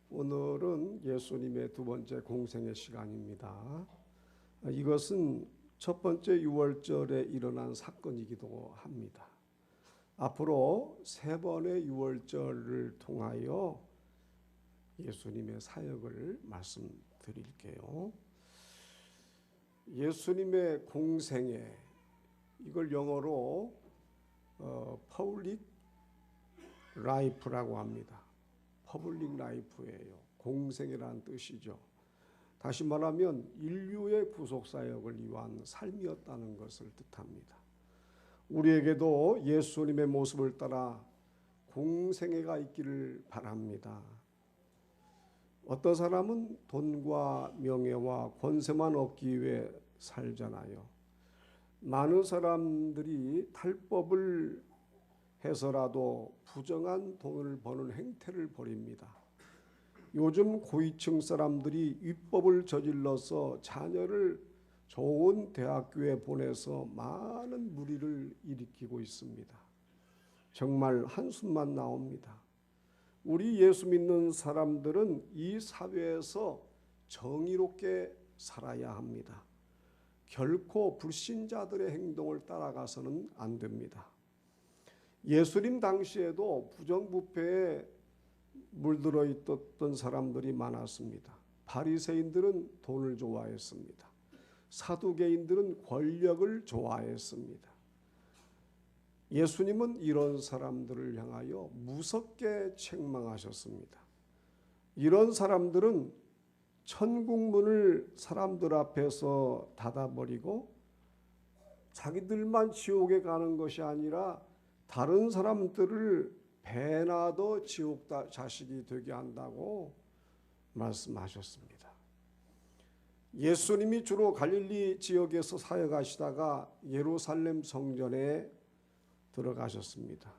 오늘은 예수님의 두 번째 공생의 시간입니다. 이것은 첫 번째 유월절에 일어난 사건이기도 합니다. 앞으로 세 번의 유월절을 통하여 예수님의 사역을 말씀드릴게요. 예수님의 공생애, 이걸 영어로 퍼블릭 라이프라고 합니다. 퍼블릭 라이프예요. 공생이라는 뜻이죠. 다시 말하면 인류의 구속사역을 위한 삶이었다는 것을 뜻합니다. 우리에게도 예수님의 모습을 따라 공생애가 있기를 바랍니다. 어떤 사람은 돈과 명예와 권세만 얻기 위해 살잖아요. 많은 사람들이 탈법을 해서라도 부정한 돈을 버는 행태를 벌입니다. 요즘 고위층 사람들이 위법을 저질러서 자녀를 좋은 대학교에 보내서 많은 무리를 일으키고 있습니다. 정말 한숨만 나옵니다. 우리 예수 믿는 사람들은 이 사회에서 정의롭게 살아야 합니다. 결코 불신자들의 행동을 따라가서는 안 됩니다. 예수님 당시에도 부정부패에 물들어 있었던 사람들이 많았습니다. 바리새인들은 돈을 좋아했습니다. 사두개인들은 권력을 좋아했습니다. 예수님은 이런 사람들을 향하여 무섭게 책망하셨습니다. 이런 사람들은 천국문을 사람들 앞에서 닫아버리고 자기들만 지옥에 가는 것이 아니라 다른 사람들을 배나도 지옥 자식이 되게 한다고 말씀하셨습니다. 예수님이 주로 갈릴리 지역에서 사역하시다가 예루살렘 성전에 들어가셨습니다.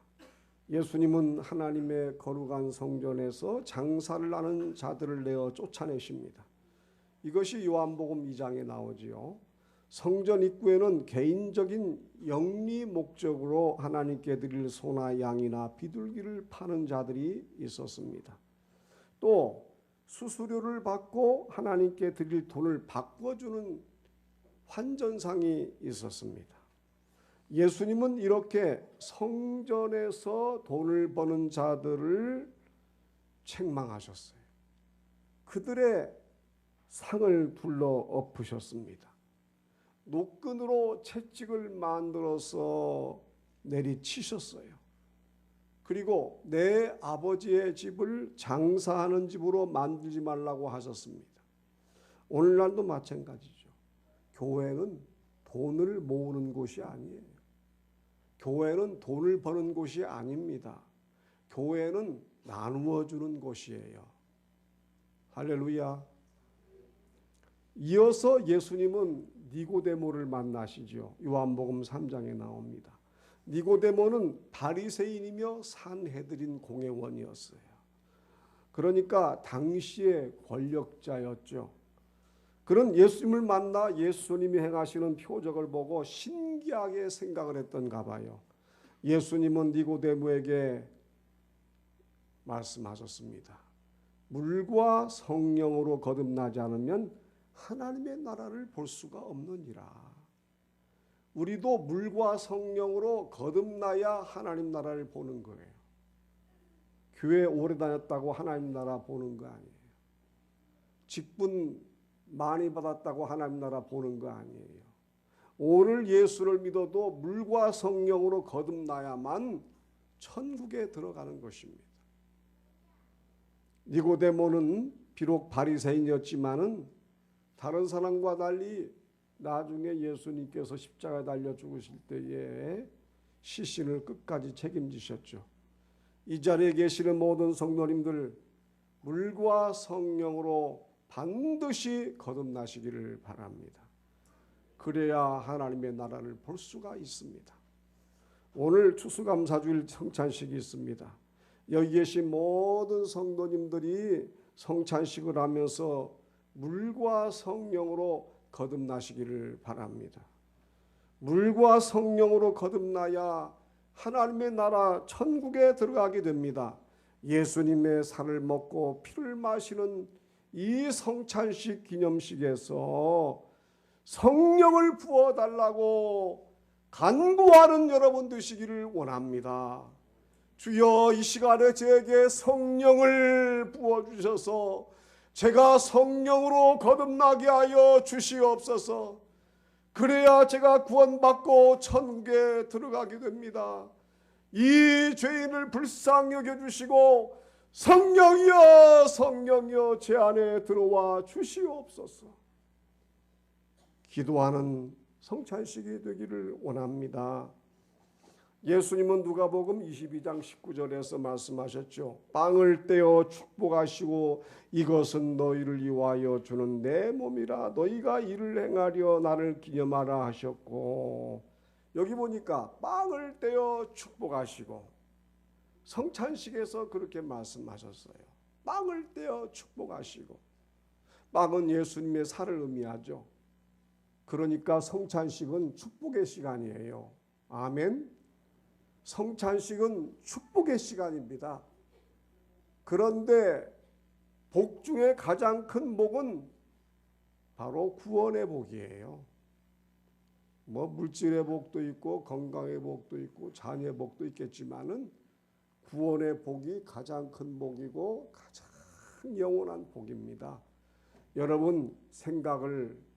예수님은 하나님의 거룩한 성전에서 장사를 하는 자들을 내어 쫓아내십니다. 이것이 요한복음 2장에 나오지요. 성전 입구에는 개인적인 영리 목적으로 하나님께 드릴 소나 양이나 비둘기를 파는 자들이 있었습니다. 또 수수료를 받고 하나님께 드릴 돈을 바꿔주는 환전상이 있었습니다. 예수님은 이렇게 성전에서 돈을 버는 자들을 책망하셨어요. 그들의 상을 둘러 엎으셨습니다. 노끈으로 채찍을 만들어서 내리치셨어요. 그리고 내 아버지의 집을 장사하는 집으로 만들지 말라고 하셨습니다. 오늘날도 마찬가지죠. 교회는 돈을 모으는 곳이 아니에요. 교회는 돈을 버는 곳이 아닙니다. 교회는 나누어 주는 곳이에요. 할렐루야. 이어서 예수님은 니고데모를 만나시죠. 요한복음 3장에 나옵니다. 니고데모는 바리새인이며 산헤드린 공회원이었어요. 그러니까 당시의 권력자였죠. 그런 예수님을 만나 예수님이 행하시는 표적을 보고 신기하게 생각을 했던가 봐요. 예수님은 니고데모에게 말씀하셨습니다. 물과 성령으로 거듭나지 않으면 하나님의 나라를 볼 수가 없느니라. 우리도 물과 성령으로 거듭나야 하나님 나라를 보는 거예요. 교회 오래 다녔다고 하나님 나라 보는 거 아니에요. 직분 많이 받았다고 하나님 나라 보는 거 아니에요. 오늘 예수를 믿어도 물과 성령으로 거듭나야만 천국에 들어가는 것입니다. 니고데모는 비록 바리새인이었지만은 다른 사람과 달리 나중에 예수님께서 십자가에 달려 죽으실 때에 시신을 끝까지 책임지셨죠. 이 자리에 계시는 모든 성도님들, 물과 성령으로 반드시 거듭나시기를 바랍니다. 그래야 하나님의 나라를 볼 수가 있습니다. 오늘 추수감사주일 성찬식이 있습니다. 여기 계신 모든 성도님들이 성찬식을 하면서 물과 성령으로 거듭나시기를 바랍니다. 물과 성령으로 거듭나야 하나님의 나라 천국에 들어가게 됩니다. 예수님의 살을 먹고 피를 마시는 이 성찬식 기념식에서 성령을 부어달라고 간구하는 여러분 되시기를 원합니다. 주여, 이 시간에 저에게 성령을 부어주셔서 제가 성령으로 거듭나게 하여 주시옵소서. 그래야 제가 구원받고 천국에 들어가게 됩니다. 이 죄인을 불쌍히 여겨주시고 성령이여 성령이여 제 안에 들어와 주시옵소서. 기도하는 성찬식이 되기를 원합니다. 예수님은 누가복음 22장 19절에서 말씀하셨죠. 빵을 떼어 축복하시고 이것은 너희를 위하여 주는 내 몸이라 너희가 이를 행하려 나를 기념하라 하셨고, 여기 보니까 빵을 떼어 축복하시고 성찬식에서 그렇게 말씀하셨어요. 빵을 떼어 축복하시고, 빵은 예수님의 살을 의미하죠. 그러니까 성찬식은 축복의 시간이에요. 아멘. 성찬식은 축복의 시간입니다. 그런데 복 중에 가장 큰 복은 바로 구원의 복이에요. 물질의 복도 있고 건강의 복도 있고 자녀의 복도 있겠지만은 구원의 복이 가장 큰 복이고 가장 영원한 복입니다. 여러분 생각을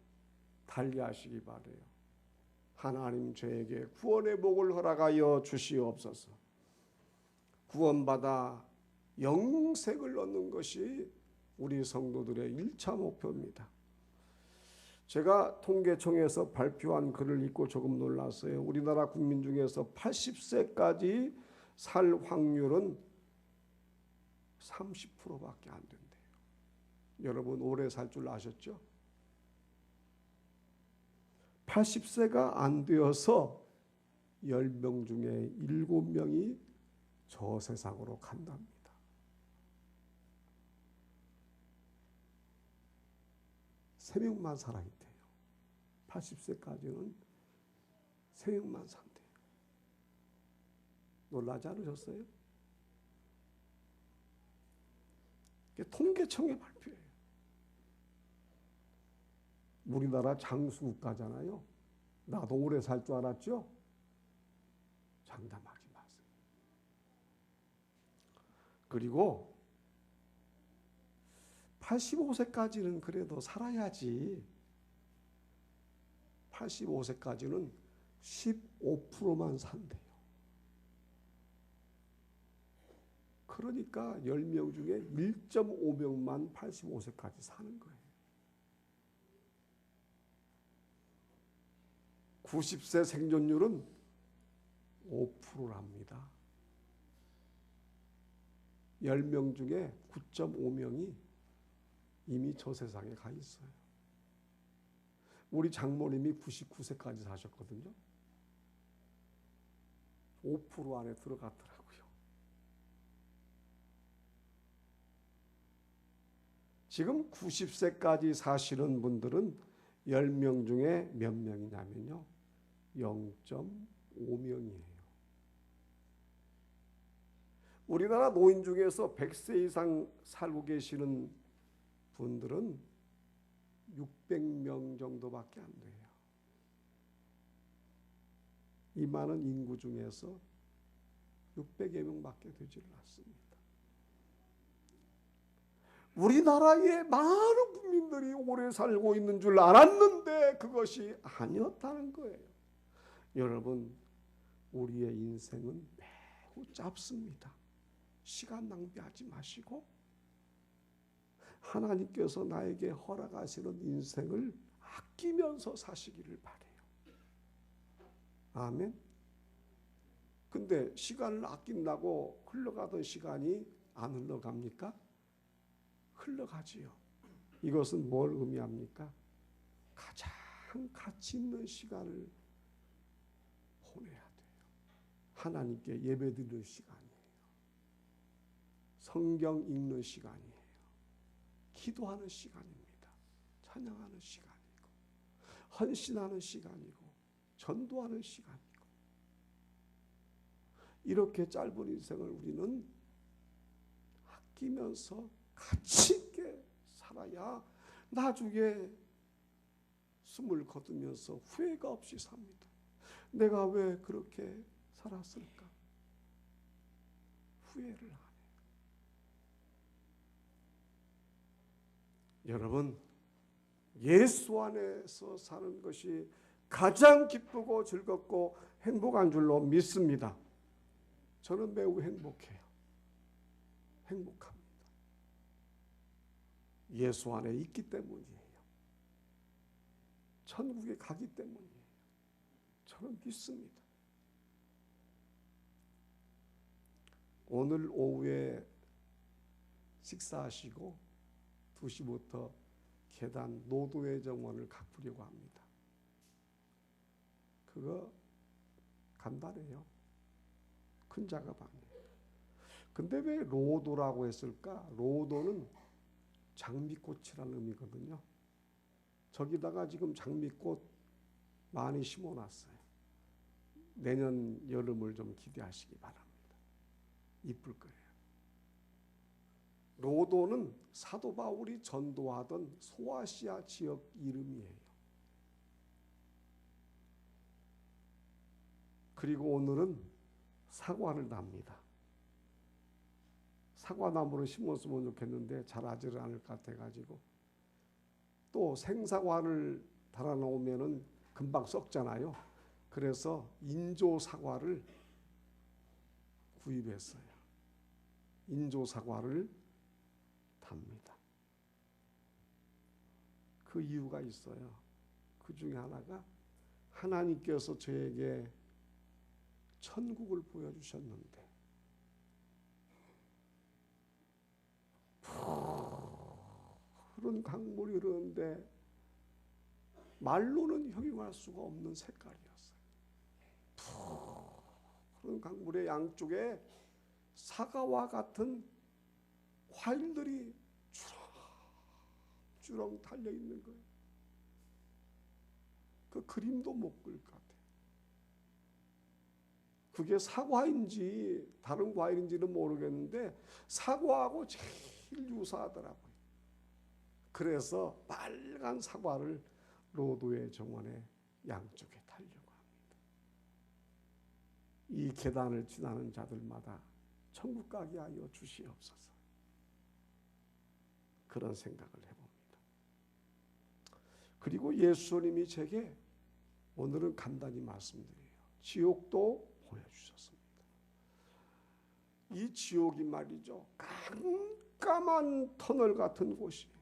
달리하시기 바라요. 하나님 저에게 구원의 복을 허락하여 주시옵소서. 구원받아 영생을 얻는 것이 우리 성도들의 1차 목표입니다. 제가 통계청에서 발표한 글을 읽고 조금 놀랐어요. 우리나라 국민 중에서 80세까지 살 확률은 30%밖에 안 된대요. 여러분 오래 살 줄 아셨죠? 80세가 안 되어서 10명 중에 7명이 저 세상으로 간답니다. 세 명만 살아있대요. 80세까지는 3명만 산대요. 놀라지 않으셨어요? 이게 통계청의 발표예요. 우리나라 장수국가잖아요. 나도 오래 살 줄 알았죠? 장담하지 마세요. 그리고 85세까지는 그래도 살아야지. 85세까지는 15%만 산대요. 그러니까 10명 중에 1.5명만 85세까지 사는 거예요. 90세 생존율은 5%랍니다. 10명 중에 9.5명이 이미 저 세상에 가 있어요. 우리 장모님이 99세까지 사셨거든요. 5% 안에 들어갔더라고요. 지금 90세까지 사시는 분들은 10명 중에 몇 명이냐면요. 0.5명이에요. 우리나라 노인 중에서 100세 이상 살고 계시는 분들은 600명 정도밖에 안 돼요. 이 많은 인구 중에서 600여 명밖에 되질 않습니다. 우리나라에 많은 국민들이 오래 살고 있는 줄 알았는데 그것이 아니었다는 거예요. 여러분, 우리의 인생은 매우 짧습니다. 시간 낭비하지 마시고 하나님께서 나에게 허락하시는 인생을 아끼면서 사시기를 바라요. 아멘. 근데 시간을 아낀다고 흘러가던 시간이 안 흘러갑니까? 흘러가지요. 이것은 뭘 의미합니까? 가장 가치 있는 시간을 보내야 돼요. 하나님께 예배드리는 시간이에요. 성경 읽는 시간이에요. 기도하는 시간입니다. 찬양하는 시간이고 헌신하는 시간이고 전도하는 시간이고, 이렇게 짧은 인생을 우리는 아끼면서 가치 있게 살아야 나중에 숨을 거두면서 후회가 없이 삽니다. 내가 왜 그렇게 살았을까? 후회를 안 해요. 여러분, 예수 안에서 사는 것이 가장 기쁘고 즐겁고 행복한 줄로 믿습니다. 저는 매우 행복해요. 행복합니다. 예수 안에 있기 때문이에요. 천국에 가기 때문이에요. 저는 믿습니다. 오늘 오후에 식사하시고 2시부터 계단 노도의 정원을 가꾸려고 합니다. 그거 간단해요. 큰 작업 아니에요. 근데 왜 로도라고 했을까? 로도는 장미꽃이라는 의미거든요. 저기다가 지금 장미꽃 많이 심어놨어요. 내년 여름을 좀 기대하시기 바랍니다. 이쁠 거예요. 로도는 사도 바울이 전도하던 소아시아 지역 이름이에요. 그리고 오늘은 사과를 납니다. 사과나무를 심었으면 좋겠는데 자라지를 않을 것 같아가지고, 또 생사과를 달아놓으면은 금방 썩잖아요. 그래서 인조 사과를 구입했어요. 인조 사과를 답니다. 그 이유가 있어요. 그 중에 하나가 하나님께서 저에게 천국을 보여주셨는데 푸른 강물이 흐르는데 말로는 형용할 수가 없는 색깔이었어요. 푸른 강물의 양쪽에 사과와 같은 과일들이 주렁주렁 달려 있는 거예요. 그 그림도 못 그릴 것 같아요. 그게 사과인지 다른 과일인지는 모르겠는데 사과하고 제일 유사하더라고요. 그래서 빨간 사과를 로도의 정원의 양쪽에 달려고 합니다. 이 계단을 지나는 자들마다 천국 가게 하여 주시옵소서. 그런 생각을 해봅니다. 그리고 예수님이 제게 오늘은 간단히 말씀드려요. 지옥도 보여주셨습니다. 이 지옥이 말이죠, 깜깜한 터널 같은 곳이에요.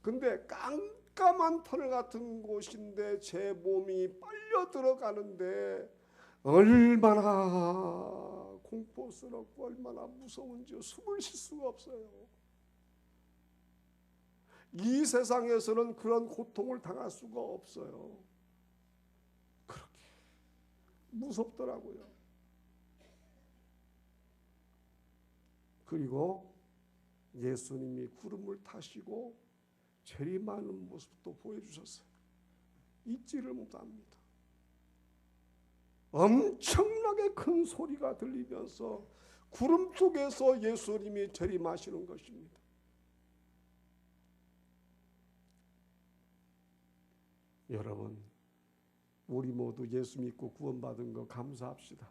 근데 깜깜한 터널 같은 곳인데 제 몸이 빨려 들어가는데 얼마나 공포스럽고 얼마나 무서운지 숨을 쉴 수가 없어요. 이 세상에서는 그런 고통을 당할 수가 없어요. 그렇게 무섭더라고요. 그리고 예수님이 구름을 타시고 재림하는 모습도 보여주셨어요. 잊지를 못합니다. 엄청나게 큰 소리가 들리면서 구름 속에서 예수님이 재림하시는 것입니다. 여러분, 우리 모두 예수 믿고 구원받은 거 감사합시다.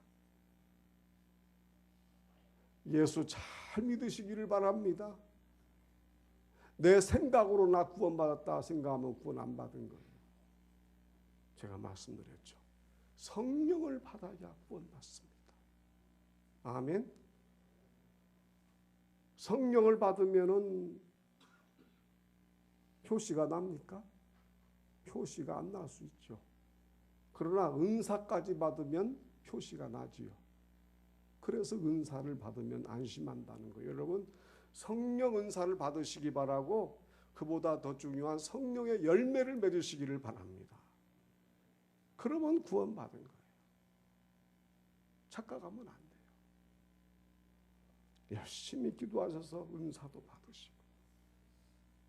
예수 잘 믿으시기를 바랍니다. 내 생각으로 나 구원받았다 생각하면 구원 안 받은 거예요. 제가 말씀드렸죠. 성령을 받아야 구원받습니다. 아멘. 성령을 받으면은 표시가 납니까? 표시가 안 날 수 있죠. 그러나 은사까지 받으면 표시가 나지요. 그래서 은사를 받으면 안심한다는 거예요. 여러분, 성령 은사를 받으시기 바라고 그보다 더 중요한 성령의 열매를 맺으시기를 바랍니다. 그러면 구원받은 거예요. 착각하면 안 돼요. 열심히 기도하셔서 은사도 받으시고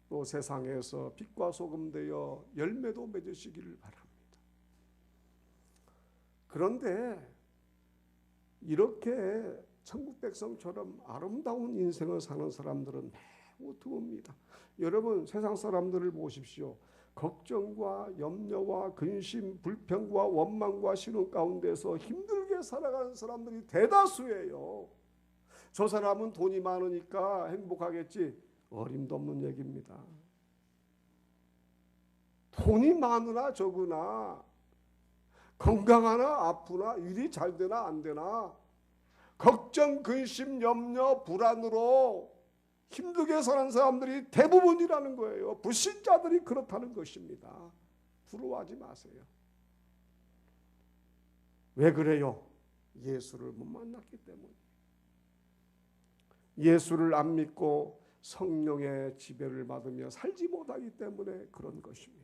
또 세상에서 빛과 소금 되어 열매도 맺으시기를 바랍니다. 그런데 이렇게 천국 백성처럼 아름다운 인생을 사는 사람들은 매우 드뭅니다. 여러분, 세상 사람들을 보십시오. 걱정과 염려와 근심, 불평과 원망과 신음 가운데서 힘들게 살아가는 사람들이 대다수예요. 저 사람은 돈이 많으니까 행복하겠지. 어림도 없는 얘기입니다. 돈이 많으나 적으나, 건강하나 아프나, 일이 잘 되나 안 되나, 걱정, 근심, 염려, 불안으로 힘들게 사는 사람들이 대부분이라는 거예요. 불신자들이 그렇다는 것입니다. 부러워하지 마세요. 왜 그래요? 예수를 못 만났기 때문에. 예수를 안 믿고 성령의 지배를 받으며 살지 못하기 때문에 그런 것입니다.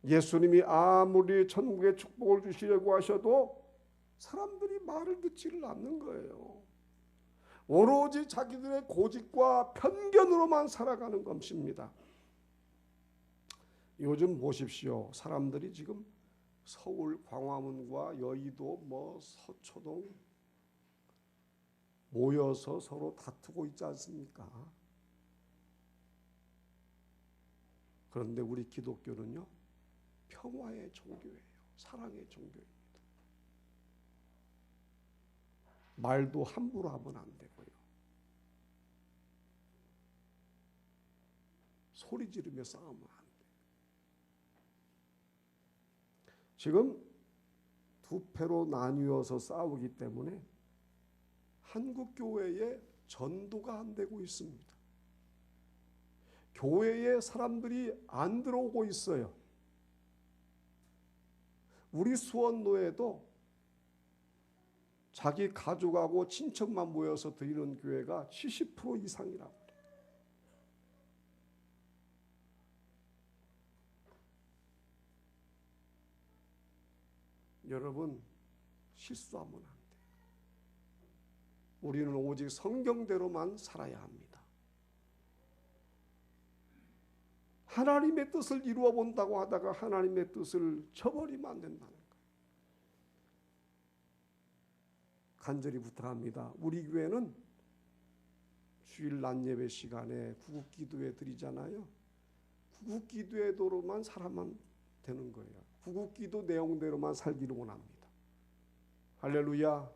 예수님이 아무리 천국의 축복을 주시려고 하셔도 사람들이 말을 듣지를 않는 거예요. 오로지 자기들의 고집과 편견으로만 살아가는 것입니다. 요즘 보십시오. 사람들이 지금 서울 광화문과 여의도 서초동 모여서 서로 다투고 있지 않습니까? 그런데 우리 기독교는요, 평화의 종교예요. 사랑의 종교입니다. 말도 함부로 하면 안 되고요. 소리 지르며 싸우면 안 돼요. 지금 두 패로 나뉘어서 싸우기 때문에 한국 교회에 전도가 안 되고 있습니다. 교회에 사람들이 안 들어오고 있어요. 우리 수원노에도 자기 가족하고 친척만 모여서 드리는 교회가 70% 이상이라고 그래요. 여러분, 실수하면 안 돼요. 우리는 오직 성경대로만 살아야 합니다. 하나님의 뜻을 이루어 본다고 하다가 하나님의 뜻을 저버리면 안 된다는 거예요. 간절히 부탁합니다. 우리 교회는 주일 낮 예배 시간에 구국기도회 드리잖아요. 구국기도회도로만 살아만 되는 거예요. 구국기도 내용대로만 살기를 원합니다. 할렐루야.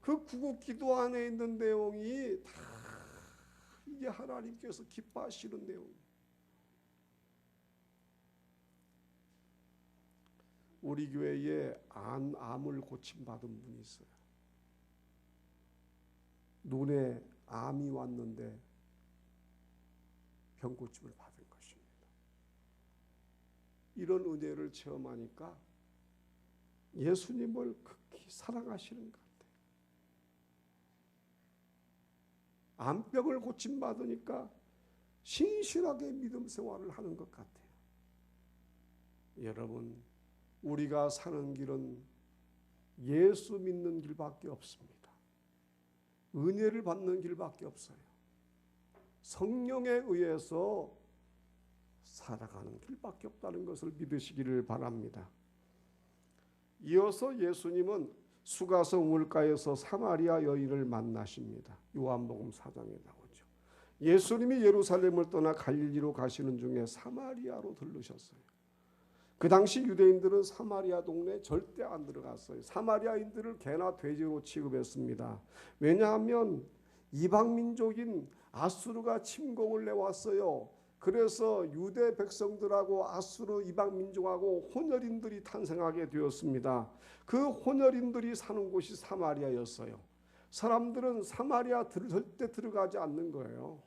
그 구국기도 안에 있는 내용이 다 이게 하나님께서 기뻐하시는 내용이에요. 우리 교회에 암을 고침받은 분이 있어요. 눈에 암이 왔는데 병고침을 받은 것입니다. 이런 은혜를 체험하니까 예수님을 극히 사랑하시는 것 같아요. 암병을 고침받으니까 신실하게 믿음 생활을 하는 것 같아요. 여러분, 우리가 사는 길은 예수 믿는 길밖에 없습니다. 은혜를 받는 길밖에 없어요. 성령에 의해서 살아가는 길밖에 없다는 것을 믿으시기를 바랍니다. 이어서 예수님은 수가성 물가에서 사마리아 여인을 만나십니다. 요한복음 4장에 나오죠. 예수님이 예루살렘을 떠나 갈릴리로 가시는 중에 사마리아로 들르셨어요. 그 당시 유대인들은 사마리아 동네에 절대 안 들어갔어요. 사마리아인들을 개나 돼지로 취급했습니다. 왜냐하면 이방민족인 아수르가 침공을 내왔어요. 그래서 유대 백성들하고 아수르 이방민족하고 혼혈인들이 탄생하게 되었습니다. 그 혼혈인들이 사는 곳이 사마리아였어요. 사람들은 사마리아 절대 들어가지 않는 거예요.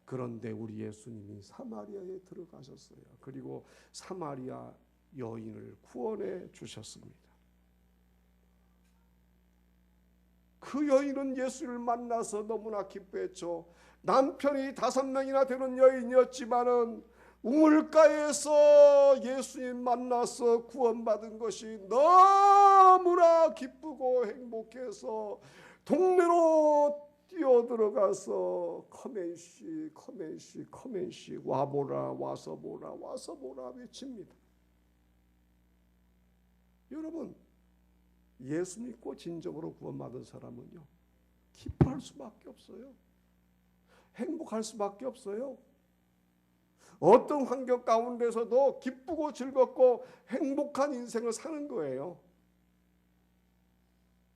그런데 우리 예수님이 사마리아에 들어가셨어요. 그리고 사마리아 여인을 구원해 주셨습니다. 그 여인은 예수를 만나서 너무나 기뻐했죠. 남편이 5명이나 되는 여인이었지만은 우물가에서 예수님 만나서 구원받은 것이 너무나 기쁘고 행복해서 동네로 뛰어들어가서 커맨시 와보라 와서 보라 외칩니다. 여러분, 예수 믿고 진정으로 구원받은 사람은요, 기뻐할 수밖에 없어요. 행복할 수밖에 없어요. 어떤 환경 가운데서도 기쁘고 즐겁고 행복한 인생을 사는 거예요.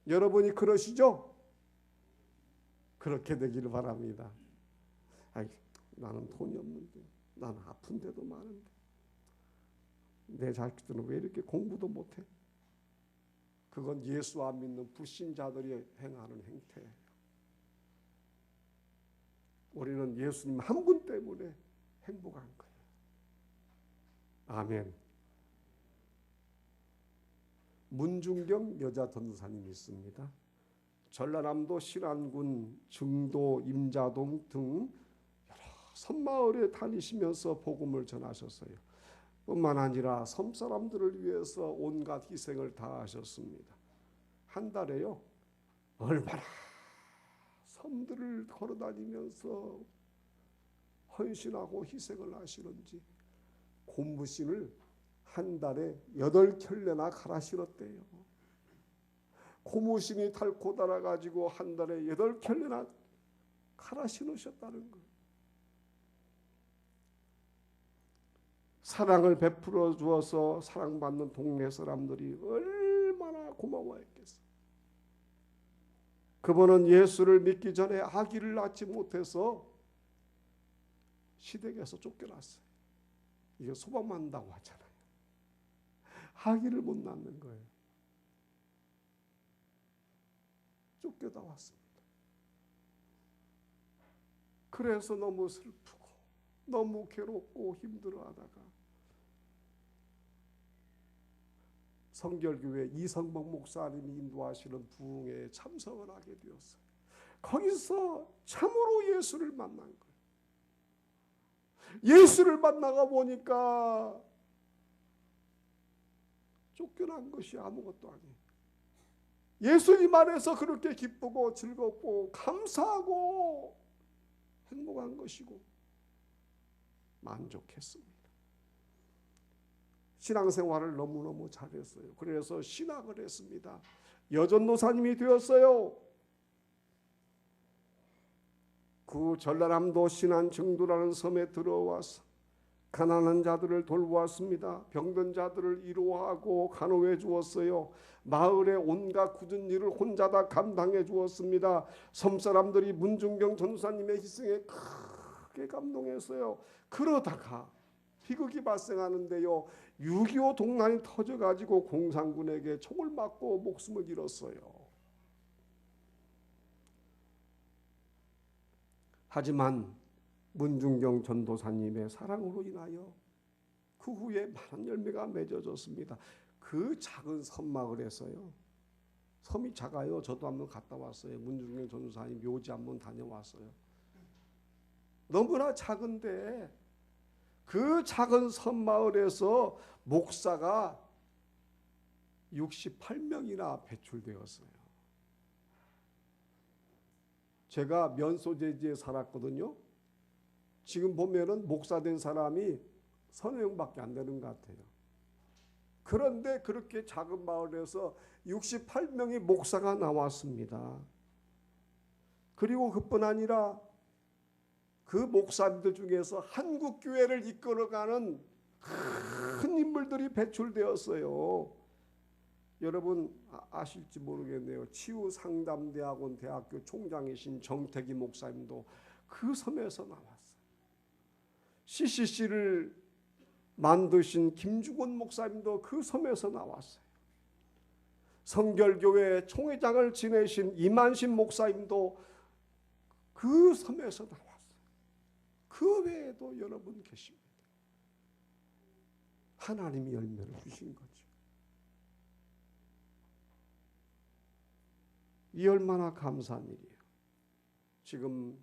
여러분이 그러시죠? 그렇게 되기를 바랍니다. 아이, 나는 돈이 없는데, 나는 아픈 데도 많은데, 내 자식들은 왜 이렇게 공부도 못해? 그건 예수 안 믿는 불신자들이 행하는 행태예요. 우리는 예수님 한 분 때문에 행복한 거예요. 아멘. 문중경 여자 전도사님이 있습니다. 전라남도 신안군 증도 임자동 등 여러 섬마을에 다니시면서 복음을 전하셨어요. 뿐만 아니라 섬 사람들을 위해서 온갖 희생을 다하셨습니다. 한 달에요, 얼마나 섬들을 걸어다니면서 헌신하고 희생을 하시는지 고무신을 한 달에 8켤레나 갈아 신었대요. 고무신이 닳고 닳아가지고 한 달에 8켤레나 갈아 신으셨다는 거예요. 사랑을 베풀어 주어서 사랑받는 동네 사람들이 얼마나 고마워했겠어요. 그분은 예수를 믿기 전에 아기를 낳지 못해서 시댁에서 쫓겨났어요. 이게 소방만다고 하잖아요. 아기를 못 낳는 거예요. 쫓겨다 왔습니다. 그래서 너무 슬프고 너무 괴롭고 힘들어하다가 성결교회 이성복 목사님이 인도하시는 부흥회에 참석을 하게 되었어요. 거기서 참으로 예수를 만난 거예요. 예수를 만나가 보니까 쫓겨난 것이 아무것도 아니에요. 예수님 안에서 그렇게 기쁘고 즐겁고 감사하고 행복한 것이고 만족했습니다. 신앙생활을 너무너무 잘했어요. 그래서 신학을 했습니다. 여전도사님이 되었어요. 그 전라남도 신안증도라는 섬에 들어와서 가난한 자들을 돌보았습니다. 병든 자들을 위로하고 간호해 주었어요. 마을의 온갖 굳은 일을 혼자 다 감당해 주었습니다. 섬 사람들이 문중경 전도사님의 희생에 크게 감동했어요. 그러다가 희극이 발생하는데요, 6.25 동란이 터져가지고 공산군에게 총을 맞고 목숨을 잃었어요. 하지만 문중경 전도사님의 사랑으로 인하여 그 후에 많은 열매가 맺어졌습니다. 그 작은 섬마을에서요, 섬이 작아요. 저도 한번 갔다 왔어요. 문중경 전도사님 묘지 한번 다녀왔어요. 너무나 작은데 그 작은 섬마을에서 목사가 68명이나 배출되었어요. 제가 면소재지에 살았거든요. 지금 보면은 목사 된 사람이 30명밖에 안 되는 것 같아요. 그런데 그렇게 작은 마을에서 68명의 목사가 나왔습니다. 그리고 그뿐 아니라 그 목사님들 중에서 한국교회를 이끌어가는 큰 인물들이 배출되었어요. 여러분 아실지 모르겠네요. 치유상담대학원 대학교 총장이신 정태기 목사님도 그 섬에서 나왔어요. CCC를 만드신 김주곤 목사님도 그 섬에서 나왔어요. 성결교회 총회장을 지내신 이만신 목사님도 그 섬에서 나왔어요. 그 외에도 여러분 계십니다. 하나님이 열매를 주신 거죠. 이 얼마나 감사한 일이에요. 지금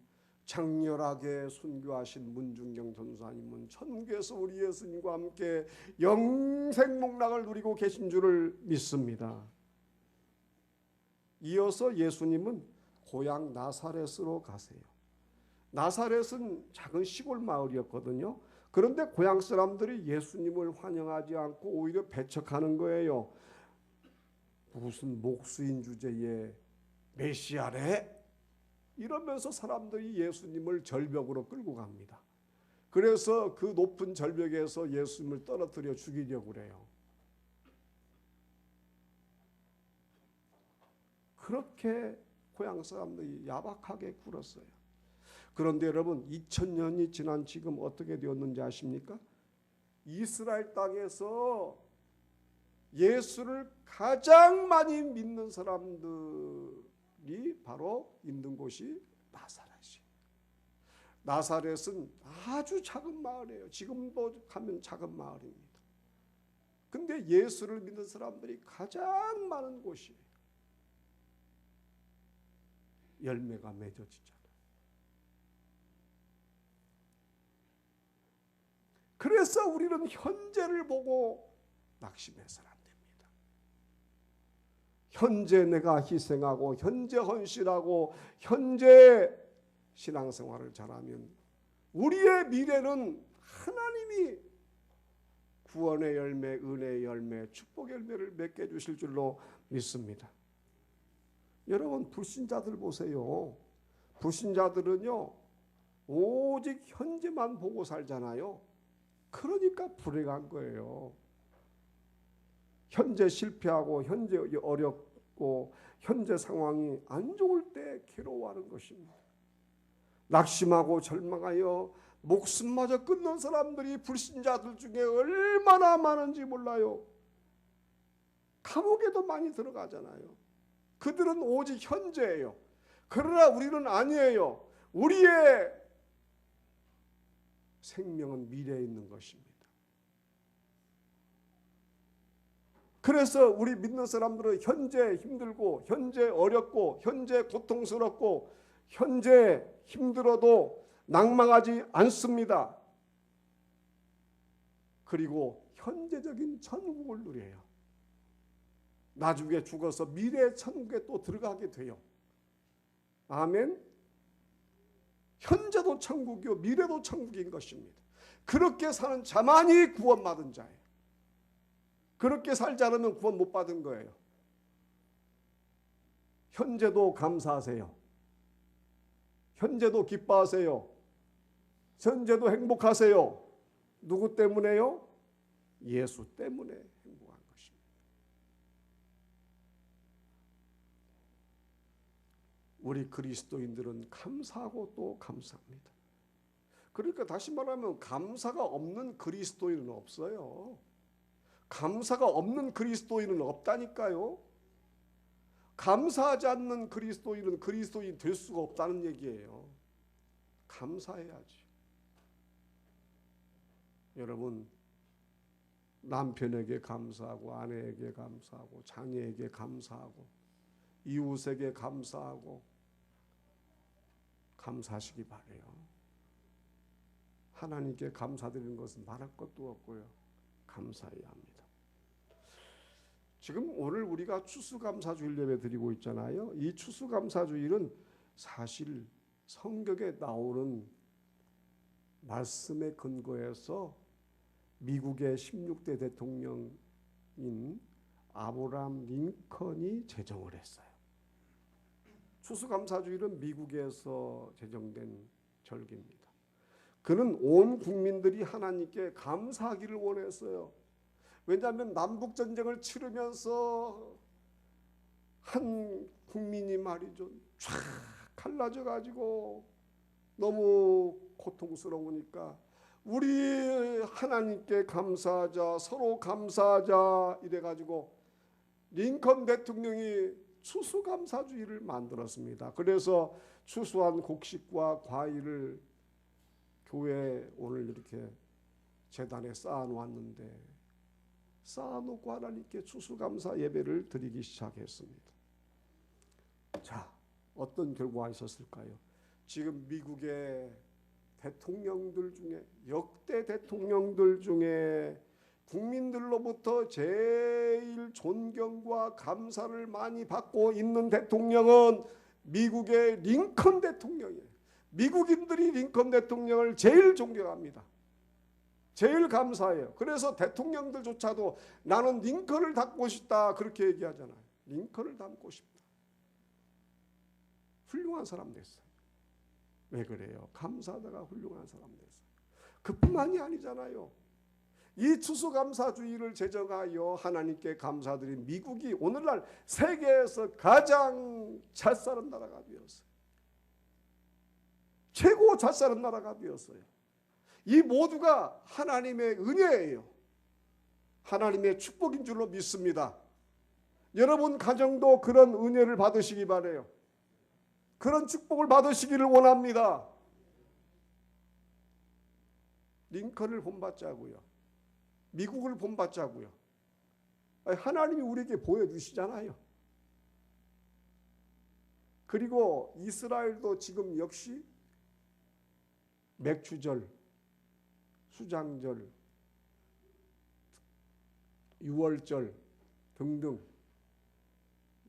장렬하게 순교하신 문중경 전도사님은 천국에서 우리 예수님과 함께 영생목락을 누리고 계신 줄을 믿습니다. 이어서 예수님은 고향 나사렛으로 가세요. 나사렛은 작은 시골 마을이었거든요. 그런데 고향 사람들이 예수님을 환영하지 않고 오히려 배척하는 거예요. 무슨 목수인 주제에 메시아래? 이러면서 사람들이 예수님을 절벽으로 끌고 갑니다. 그래서 그 높은 절벽에서 예수님을 떨어뜨려 죽이려고 그래요. 그렇게 고향 사람들이 야박하게 굴었어요. 그런데 여러분 2000년이 지난 지금 어떻게 되었는지 아십니까? 이스라엘 땅에서 예수를 가장 많이 믿는 사람들이 바로 있는 곳이 나사렛이에요. 나사렛은 아주 작은 마을이에요. 지금도 가면 작은 마을입니다. 근데 예수를 믿는 사람들이 가장 많은 곳이에요. 열매가 맺어지잖아요. 그래서 우리는 현재를 보고 낙심해서는 안 됩니다. 현재 내가 희생하고 현재 헌신하고 현재 신앙생활을 잘하면 우리의 미래는 하나님이 구원의 열매, 은혜의 열매, 축복의 열매를 맺게 해주실 줄로 믿습니다. 여러분 불신자들 보세요. 불신자들은요 오직 현재만 보고 살잖아요. 그러니까 불행한 거예요. 현재 실패하고 현재 어렵고 현재 상황이 안 좋을 때 괴로워하는 것입니다. 낙심하고 절망하여 목숨마저 끊는 사람들이 불신자들 중에 얼마나 많은지 몰라요. 감옥에도 많이 들어가잖아요. 그들은 오직 현재예요. 그러나 우리는 아니에요. 우리의 생명은 미래에 있는 것입니다. 그래서 우리 믿는 사람들은 현재 힘들고 현재 어렵고 현재 고통스럽고 현재 힘들어도 낭망하지 않습니다. 그리고 현재적인 천국을 누려요. 나중에 죽어서 미래의 천국에 또 들어가게 돼요. 아멘. 현재도 천국이요 미래도 천국인 것입니다. 그렇게 사는 자만이 구원받은 자예요. 그렇게 살지 않으면 구원 못 받은 거예요. 현재도 감사하세요. 현재도 기뻐하세요. 현재도 행복하세요. 누구 때문에요? 예수 때문에 행복한 것입니다. 우리 그리스도인들은 감사하고 또 감사합니다. 그러니까 다시 말하면 감사가 없는 그리스도인은 없어요. 감사가 없는 그리스도인은 없다니까요. 감사하지 않는 그리스도인은 그리스도인 될 수가 없다는 얘기예요. 감사해야지. 여러분 남편에게 감사하고 아내에게 감사하고 자녀에게 감사하고 이웃에게 감사하고 감사하시기 바라요. 하나님께 감사드리는 것은 말할 것도 없고요. 감사해야 합니다. 지금 오늘 우리가 추수감사주일 예배 드리고 있잖아요. 이 추수감사주일은 사실 성경에 나오는 말씀에 근거해서 미국의 16대 대통령인 아브라함 링컨이 제정을 했어요. 추수감사주일은 미국에서 제정된 절기입니다. 그는 온 국민들이 하나님께 감사하기를 원했어요. 왜냐하면 남북전쟁을 치르면서 한 국민이 말이죠. 쫙 갈라져 가지고 너무 고통스러우니까 우리 하나님께 감사하자, 서로 감사하자 이래가지고 링컨 대통령이 추수감사주의를 만들었습니다. 그래서 추수한 곡식과 과일을 교회에 오늘 이렇게 제단에 쌓아놓았는데 쌓아놓고 하나님께 추수감사 예배를 드리기 시작했습니다. 자, 어떤 결과가 있었을까요? 지금 미국의 대통령들 중에 역대 대통령들 중에 국민들로부터 제일 존경과 감사를 많이 받고 있는 대통령은 미국의 링컨 대통령이에요. 미국인들이 링컨 대통령을 제일 존경합니다. 제일 감사해요. 그래서 대통령들조차도 나는 링컨을 닮고 싶다 그렇게 얘기하잖아요. 링컨을 닮고 싶다. 훌륭한 사람 됐어요. 왜 그래요? 감사하다가 훌륭한 사람 됐어요. 그뿐만이 아니잖아요. 이 추수감사주의를 제정하여 하나님께 감사드린 미국이 오늘날 세계에서 가장 잘 사는 나라가 되었어요. 최고 잘 사는 나라가 되었어요. 이 모두가 하나님의 은혜예요. 하나님의 축복인 줄로 믿습니다. 여러분 가정도 그런 은혜를 받으시기 바라요. 그런 축복을 받으시기를 원합니다. 링컨을 본받자고요. 미국을 본받자고요. 하나님이 우리에게 보여주시잖아요. 그리고 이스라엘도 지금 역시 맥주절, 수장절, 유월절 등등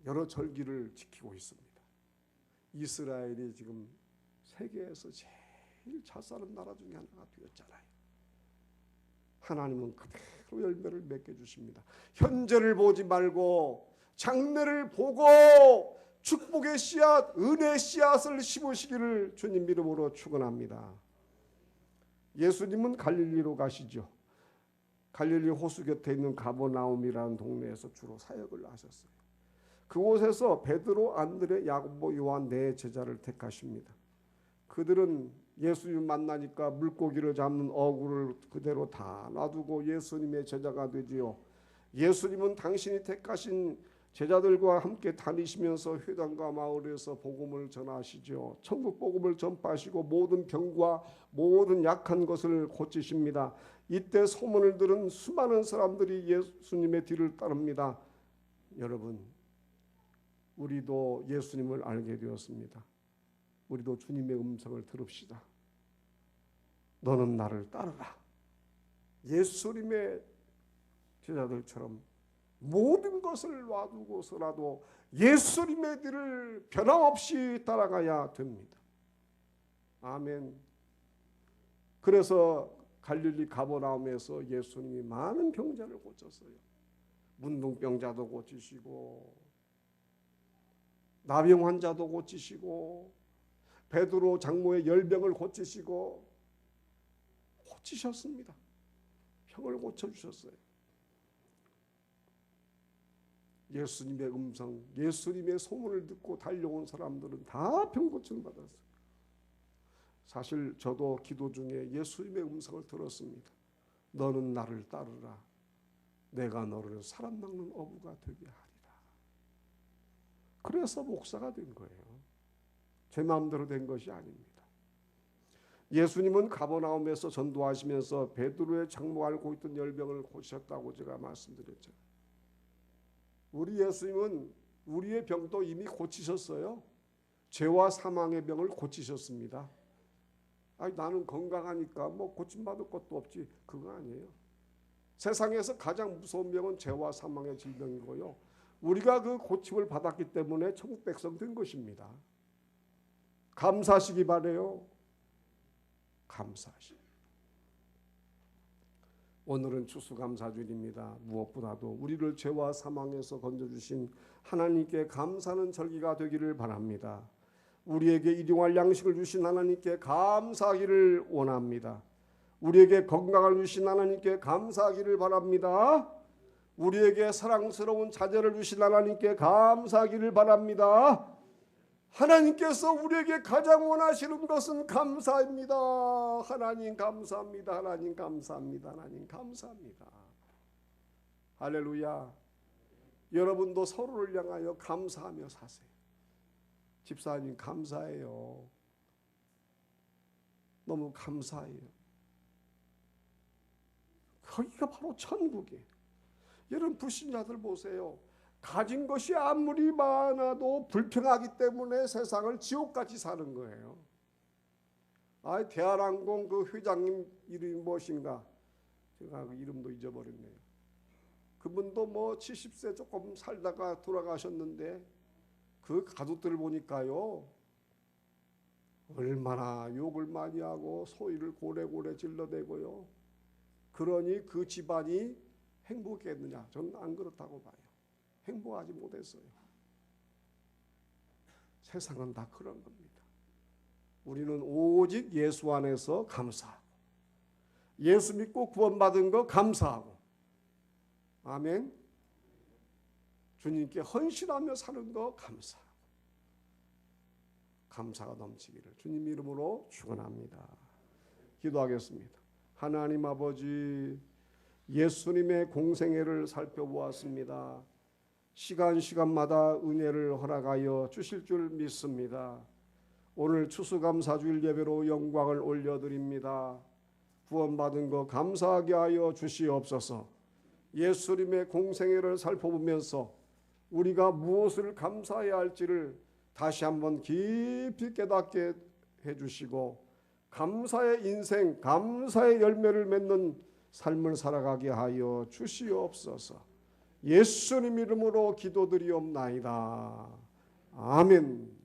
여러 절기를 지키고 있습니다. 이스라엘이 지금 세계에서 제일 잘 사는 나라 중에 하나가 되었잖아요. 하나님은 그대로 열매를 맺게 주십니다. 현재를 보지 말고 장래를 보고 축복의 씨앗, 은혜의 씨앗을 심으시기를 주님 이름으로 축원합니다. 예수님은 갈릴리로 가시죠. 갈릴리 호수 곁에 있는 가버나움이라는 동네에서 주로 사역을 하셨어요. 그곳에서 베드로, 안드레, 야고보, 요한 네 제자를 택하십니다. 그들은 예수님 만나니까 물고기를 잡는 어구를 그대로 다 놔두고 예수님의 제자가 되지요. 예수님은 당신이 택하신 제자들과 함께 다니시면서 회당과 마을에서 복음을 전하시죠. 천국 복음을 전파하시고 모든 병과 모든 약한 것을 고치십니다. 이때 소문을 들은 수많은 사람들이 예수님의 뒤를 따릅니다. 여러분, 우리도 예수님을 알게 되었습니다. 우리도 주님의 음성을 들읍시다. 너는 나를 따르라. 예수님의 제자들처럼 모든 것을 놔두고서라도 예수님의 뒤를 변함없이 따라가야 됩니다. 아멘. 그래서 갈릴리 가버나움에서 예수님이 많은 병자를 고쳤어요. 문둥병자도 고치시고 나병 환자도 고치시고 베드로 장모의 열병을 고치시고 고치셨습니다. 병을 고쳐주셨어요. 예수님의 음성, 예수님의 소문을 듣고 달려온 사람들은 다 병 고침을 받았어요. 사실 저도 기도 중에 예수님의 음성을 들었습니다. 너는 나를 따르라. 내가 너를 사람 낚는 어부가 되게 하리라. 그래서 목사가 된 거예요. 제 마음대로 된 것이 아닙니다. 예수님은 가버나움에서 전도하시면서 베드로의 장모 앓고 있던 열병을 고치셨다고 제가 말씀드렸죠. 우리 예수님은 우리의 병도 이미 고치셨어요. 죄와 사망의 병을 고치셨습니다. 아니, 나는 건강하니까 뭐 고침받을 것도 없지. 그거 아니에요. 세상에서 가장 무서운 병은 죄와 사망의 질병이고요. 우리가 그 고침을 받았기 때문에 천국 백성 된 것입니다. 감사하시기 바라요. 감사하시. 오늘은 추수감사주일입니다. 무엇보다도 우리를 죄와 사망에서 건져주신 하나님께 감사하는 절기가 되기를 바랍니다. 우리에게 일용할 양식을 주신 하나님께 감사하기를 원합니다. 우리에게 건강을 주신 하나님께 감사하기를 바랍니다. 우리에게 사랑스러운 자녀를 주신 하나님께 감사하기를 바랍니다. 하나님께서 우리에게 가장 원하시는 것은 감사입니다. 하나님 감사합니다. 하나님 감사합니다. 하나님 감사합니다. 할렐루야. 여러분도 서로를 향하여 감사하며 사세요. 집사님 감사해요. 너무 감사해요. 거기가 바로 천국이에요. 여러분 불신자들 보세요. 가진 것이 아무리 많아도 불평하기 때문에 세상을 지옥같이 사는 거예요. 대한항공 그 회장님 이름이 무엇인가? 제가 그 이름도 잊어버렸네요. 그분도 뭐 70세 조금 살다가 돌아가셨는데 그 가족들을 보니까요. 얼마나 욕을 많이 하고 소리를 고래고래 질러대고요. 그러니 그 집안이 행복했느냐? 저는 안 그렇다고 봐요. 행복하지 못했어요. 세상은 다 그런 겁니다. 우리는 오직 예수 안에서 감사하고 예수 믿고 구원받은 거 감사하고 아멘. 주님께 헌신하며 사는 거 감사하고 감사가 넘치기를 주님 이름으로 축원합니다. 기도하겠습니다. 하나님 아버지, 예수님의 공생애를 살펴보았습니다. 시간마다 은혜를 허락하여 주실 줄 믿습니다. 오늘 추수감사주일 예배로 영광을 올려드립니다. 구원받은 거 감사하게 하여 주시옵소서. 예수님의 공생애를 살펴보면서 우리가 무엇을 감사해야 할지를 다시 한번 깊이 깨닫게 해주시고 감사의 인생, 감사의 열매를 맺는 삶을 살아가게 하여 주시옵소서. 예수님 이름으로 기도드리옵나이다. 아멘.